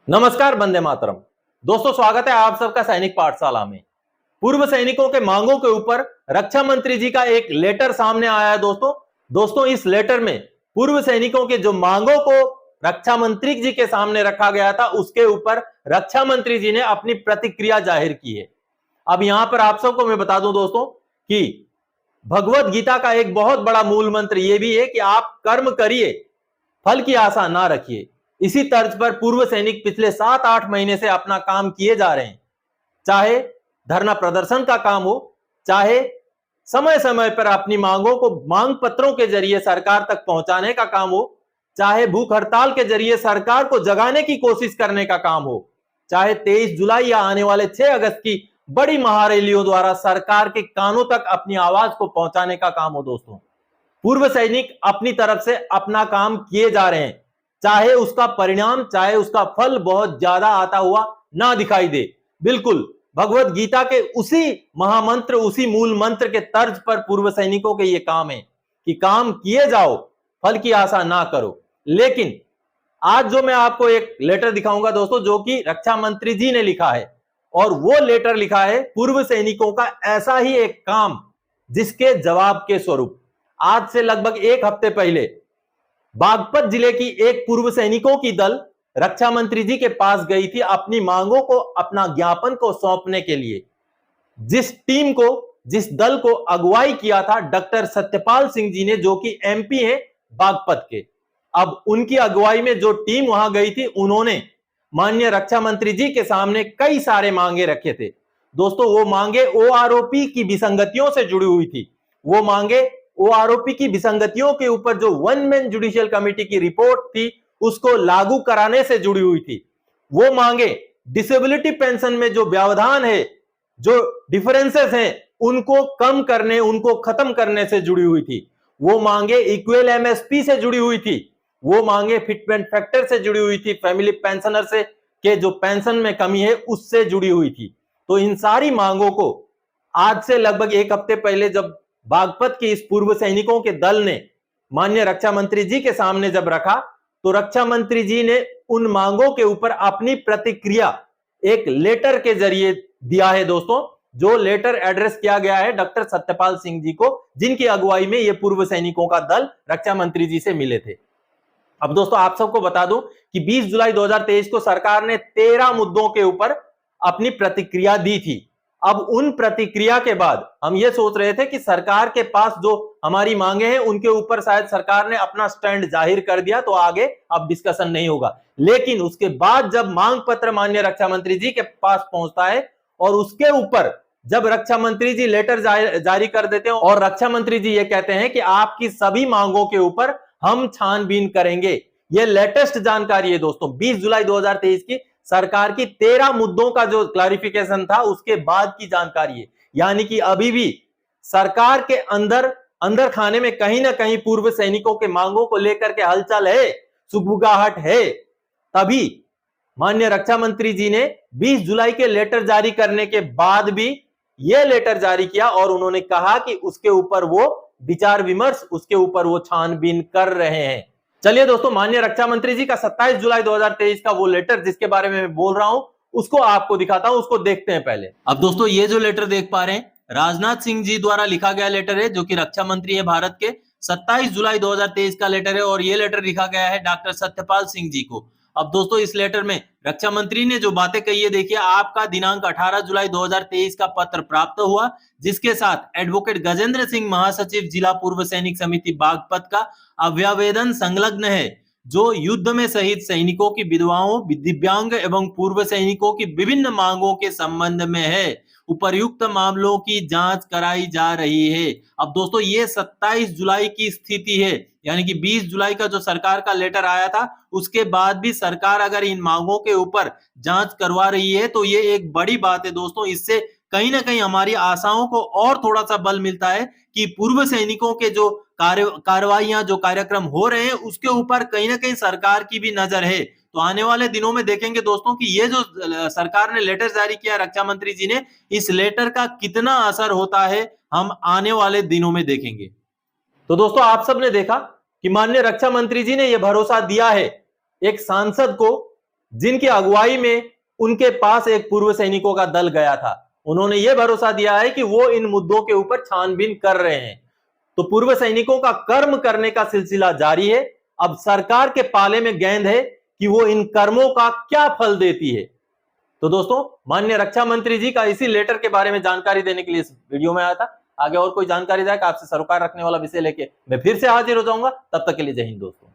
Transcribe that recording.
नमस्कार, वंदे मातरम। दोस्तों, स्वागत है आप सबका सैनिक पाठशाला में। पूर्व सैनिकों के मांगों के ऊपर रक्षा मंत्री जी का एक लेटर सामने आया है। दोस्तों इस लेटर में पूर्व सैनिकों के जो मांगों को रक्षा मंत्री जी के सामने रखा गया था, उसके ऊपर रक्षा मंत्री जी ने अपनी प्रतिक्रिया जाहिर की है। अब यहां पर आप सबको मैं बता दूं दोस्तों कि भगवत गीता का एक बहुत बड़ा मूल मंत्र यह भी है कि आप कर्म करिए, फल की आशा ना रखिए। इसी तर्ज पर पूर्व सैनिक पिछले 7-8 महीने से अपना काम किए जा रहे हैं। चाहे धरना प्रदर्शन का काम हो, चाहे समय समय पर अपनी मांगों को मांग पत्रों के जरिए सरकार तक पहुंचाने का काम हो, चाहे भूख हड़ताल के जरिए सरकार को जगाने की कोशिश करने का काम हो, चाहे 23 जुलाई या आने वाले 6 अगस्त की बड़ी महारैलियों द्वारा सरकार के कानों तक अपनी आवाज को पहुंचाने का काम हो। दोस्तों, पूर्व सैनिक अपनी तरफ से अपना काम किए जा रहे हैं, चाहे उसका परिणाम, चाहे उसका फल बहुत ज्यादा आता हुआ ना दिखाई दे। बिल्कुल भगवत गीता के उसी महामंत्र, उसी मूल मंत्र के तर्ज पर पूर्व सैनिकों के ये काम है कि काम किए जाओ, फल की आशा ना करो। लेकिन आज जो मैं आपको एक लेटर दिखाऊंगा दोस्तों, जो कि रक्षा मंत्री जी ने लिखा है, और वो लेटर लिखा है पूर्व सैनिकों का ऐसा ही एक काम जिसके जवाब के स्वरूप आज से लगभग एक हफ्ते पहले बागपत जिले की एक पूर्व सैनिकों की दल रक्षा मंत्री जी के पास गई थी अपनी मांगों को, अपना ज्ञापन को सौंपने के लिए। जिस टीम को, जिस दल को अगुवाई किया था डॉक्टर सत्यपाल सिंह जी ने, जो कि एमपी हैं बागपत के। अब उनकी अगुवाई में जो टीम वहां गई थी, उन्होंने माननीय रक्षा मंत्री जी के सामने कई सारे मांगे रखे थे। दोस्तों, वो मांगे ओआरओपी की विसंगतियों से जुड़ी हुई थी। वो मांगे ओआरओपी की विसंगतियों के ऊपर जो वन मैन जुडिशियल कमेटी की रिपोर्ट थी, उसको लागू कराने से जुड़ी हुई थी। वो मांगे डिसेबिलिटी पेंशन में जो व्यवधान है, जो डिफरेंसेस हैं, उनको कम करने, उनको खत्म करने से जुड़ी हुई थी। वो मांगे इक्वल एमएसपी से जुड़ी हुई थी। वो मांगे फिटमेंट फैक्टर से जुड़ी हुई थी, फैमिली पेंशनर से के जो पेंशन में कमी है उससे जुड़ी हुई थी। तो इन सारी मांगों को आज से लगभग एक हफ्ते पहले जब बागपत के इस पूर्व सैनिकों के दल ने माननीय रक्षा मंत्री जी के सामने जब रखा, तो रक्षा मंत्री जी ने उन मांगों के ऊपर अपनी प्रतिक्रिया एक लेटर के जरिए दिया है। दोस्तों, जो लेटर एड्रेस किया गया है डॉक्टर सत्यपाल सिंह जी को, जिनकी अगुवाई में ये पूर्व सैनिकों का दल रक्षा मंत्री जी से मिले थे। अब दोस्तों, आप सबको बता दूं कि 20 जुलाई 2023 को सरकार ने 13 मुद्दों के ऊपर अपनी प्रतिक्रिया दी थी। अब उन प्रतिक्रिया के बाद हम ये सोच रहे थे कि सरकार के पास जो हमारी मांगे हैं उनके ऊपर शायद सरकार ने अपना स्टैंड जाहिर कर दिया, तो आगे अब डिस्कशन नहीं होगा। लेकिन उसके बाद जब मांग पत्र माननीय रक्षा मंत्री जी के पास पहुंचता है और उसके ऊपर जब रक्षा मंत्री जी लेटर जारी कर देते हैं और रक्षा मंत्री जी ये कहते हैं कि आपकी सभी मांगों के ऊपर हम छानबीन करेंगे। ये लेटेस्ट जानकारी है दोस्तों, 20 जुलाई 2023 की सरकार की 13 मुद्दों का जो क्लैरिफिकेशन था उसके बाद की जानकारी है। यानी कि अभी भी सरकार के अंदर खाने में कहीं ना कहीं पूर्व सैनिकों के मांगों को लेकर के हलचल है, सुगबुगाहट है। तभी माननीय रक्षा मंत्री जी ने 20 जुलाई के लेटर जारी करने के बाद भी यह लेटर जारी किया और उन्होंने कहा कि उसके ऊपर वो विचार विमर्श, उसके ऊपर वो छानबीन कर रहे हैं। चलिए दोस्तों, माननीय रक्षा मंत्री जी का 27 जुलाई 2023 का वो लेटर जिसके बारे में मैं बोल रहा हूं, उसको आपको दिखाता हूं, उसको देखते हैं पहले। अब दोस्तों, ये जो लेटर देख पा रहे हैं, राजनाथ सिंह जी द्वारा लिखा गया लेटर है, जो कि रक्षा मंत्री है भारत के। 27 जुलाई 2023 का लेटर है और ये लेटर लिखा गया है डॉक्टर सत्यपाल सिंह जी को। अब दोस्तों, इस लेटर में रक्षा मंत्री ने जो बातें कही है, देखिए, आपका दिनांक 18 जुलाई 2023 का पत्र प्राप्त हुआ, जिसके साथ एडवोकेट गजेंद्र सिंह, महासचिव जिला पूर्व सैनिक समिति बागपत का अभ्यावेदन संलग्न है, जो युद्ध में शहीद सैनिकों की विधवाओं, दिव्यांग एवं पूर्व सैनिकों की विभिन्न मांगों के संबंध में है। उपर्युक्त मामलों की जांच कराई जा रही है। अब दोस्तों, ये 27 जुलाई की स्थिति है, यानी कि 20 जुलाई का जो सरकार का लेटर आया था, उसके बाद भी सरकार अगर इन मांगों के ऊपर जांच करवा रही है तो ये एक बड़ी बात है दोस्तों। इससे कहीं ना कहीं हमारी आशाओं को और थोड़ा सा बल मिलता है कि पूर्व सैनिकों के जो कार्रवाइयां, जो कार्यक्रम हो रहे हैं, उसके ऊपर कहीं ना कहीं सरकार की भी नजर है। तो आने वाले दिनों में देखेंगे दोस्तों कि ये जो सरकार ने लेटर जारी किया रक्षा मंत्री जी ने, इस लेटर का कितना असर होता है हम आने वाले दिनों में देखेंगे। तो दोस्तों, आप सबने देखा कि माननीय रक्षा मंत्री जी ने यह भरोसा दिया है एक सांसद को, जिनकी अगुवाई में उनके पास एक पूर्व सैनिकों का दल गया था। उन्होंने यह भरोसा दिया है कि वो इन मुद्दों के ऊपर छानबीन कर रहे हैं। तो पूर्व सैनिकों का कर्म करने का सिलसिला जारी है। अब सरकार के पाले में गेंद है कि वो इन कर्मों का क्या फल देती है। तो दोस्तों, माननीय रक्षा मंत्री जी का इसी लेटर के बारे में जानकारी देने के लिए इस वीडियो में आया था। आगे और कोई जानकारी आपसे सरोकार रखने वाला विषय लेके मैं फिर से हाजिर हो जाऊंगा। तब तक के लिए जय हिंद दोस्तों।